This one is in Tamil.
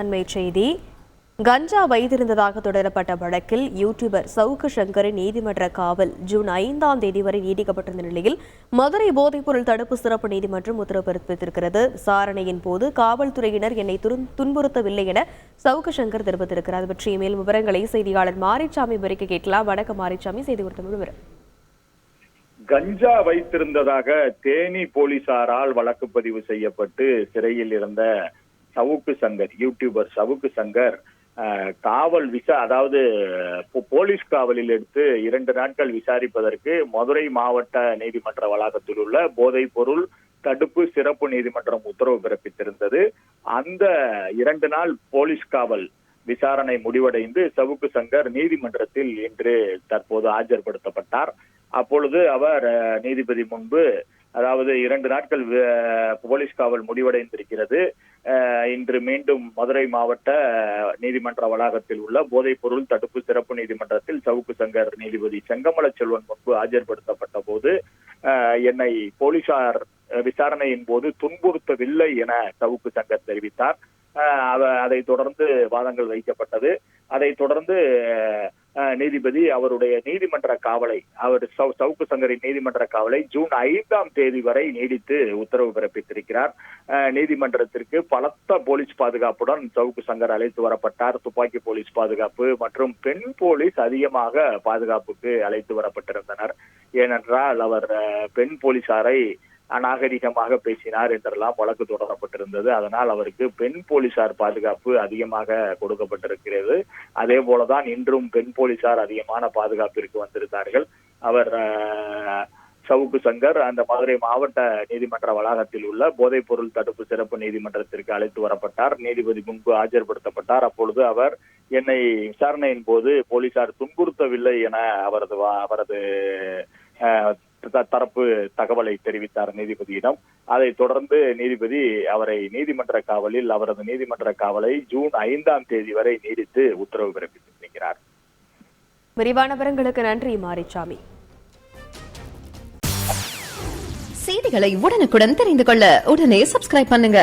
அண்மை செய்தி. கஞ்சா வைத்திருந்ததாக தொடரப்பட்ட வழக்கில் யூடியூபர் சவுக்கு சங்கரின் நீதிமன்ற காவல் ஜூன் 5ஆம் தேதி வரை நீடிக்கப்பட்டிருந்த நிலையில் மதுரை போதைப்பொருள் தடுப்பு சிறப்பு நீதிமன்றம் உத்தரவு பிறப்பித்திருக்கிறது. விசாரணையின் போது காவல்துறையினர் என்னை துன்புறுத்தவில்லை என சவுக்கு சங்கர் தெரிவித்திருக்கிறார். அது பற்றிய மேலும் விவரங்களை செய்தியாளர் மாரிச்சாமி விவரிக்க கேட்கலாம். வணக்கம் மாரிச்சாமி, செய்தி குறித்த விவரம். கஞ்சா வைத்திருந்ததாக தேனி போலீசாரால் வழக்கு பதிவு செய்யப்பட்டு சிறையில் இருந்த சவுக்கு சங்கர், யூடியூபர் சவுக்கு சங்கர் காவல் அதாவது போலீஸ் காவலில் எடுத்து 2 நாட்கள் விசாரிப்பதற்கு மதுரை மாவட்ட நீதிமன்ற வளாகத்தில் உள்ள போதைப் பொருள் தடுப்பு சிறப்பு நீதிமன்றம் உத்தரவு பிறப்பித்திருந்தது. அந்த 2 நாள் போலீஸ் காவல் விசாரணை முடிவடைந்து சவுக்கு சங்கர் நீதிமன்றத்தில் இன்று தற்போது ஆஜர்படுத்தப்பட்டார். அப்பொழுது அவர் நீதிபதி முன்பு, அதாவது 2 நாட்கள் போலீஸ் காவல் முடிவடைந்திருக்கிறது. இன்று மீண்டும் மதுரை மாவட்ட நீதிமன்ற வளாகத்தில் உள்ள போதைப் பொருள் தடுப்பு சிறப்பு நீதிமன்றத்தில் சவுக்கு சங்கர் நீதிபதி செங்கமல செல்வன் முன்பு ஆஜர்படுத்தப்பட்ட போது என்னை போலீசார் விசாரணையின் போது துன்புறுத்தவில்லை என சவுக்கு சங்கர் தெரிவித்தார். அதைத் தொடர்ந்து வாதங்கள் வைக்கப்பட்டது. அதைத் தொடர்ந்து நீதிபதி அவருடைய நீதிமன்ற காவலை, சவுக்கு சங்கரின் நீதிமன்ற காவலை ஜூன் 5ஆம் தேதி வரை நீடித்து உத்தரவு பிறப்பித்திருக்கிறார். நீதிமன்றத்திற்கு பலத்த போலீஸ் பாதுகாப்புடன் சவுக்கு சங்கர் அழைத்து வரப்பட்டார். துப்பாக்கி போலீஸ் பாதுகாப்பு மற்றும் பெண் போலீஸ் அதிகமாக பாதுகாப்புக்கு அழைத்து வரப்பட்டிருந்தனர். ஏனென்றால் அவர் பெண் போலீசாரை அநாகரிகமாக பேசினார் என்றெல்லாம் வழக்கு தொடரப்பட்டிருந்தது. அதனால் அவருக்கு பெண் போலீசார் பாதுகாப்பு அதிகமாக கொடுக்கப்பட்டிருக்கிறது. அதே போலதான் இன்றும் பெண் போலீசார் அதிகமான பாதுகாப்பிற்கு வந்திருந்தார்கள். அவர் சவுக்கு சங்கர் அந்த மதுரை மாவட்ட நீதிமன்ற வளாகத்தில் உள்ள போதைப் பொருள் தடுப்பு சிறப்பு நீதிமன்றத்திற்கு அழைத்து வரப்பட்டார். நீதிபதி முன்பு ஆஜர்படுத்தப்பட்டார். அப்பொழுது அவர் என்னை விசாரணையின் போது போலீசார் துன்புறுத்தவில்லை என அவரது தரப்பு தகவலை தெரிவித்தார் நீதிபதியிடம். அதைத் தொடர்ந்து நீதிபதி அவரை நீதிமன்ற காவலில், அவரது நீதிமன்ற காவலை ஜூன் 5ஆம் தேதி வரை நீடித்து உத்தரவு பிறப்பித்திருக்கிறார். விரிவான விவரங்களுக்கு நன்றி மாரிச்சாமி. செய்திகளை உடனுக்குடன் தெரிந்து கொள்ள உடனே சப்ஸ்கிரைப் பண்ணுங்க.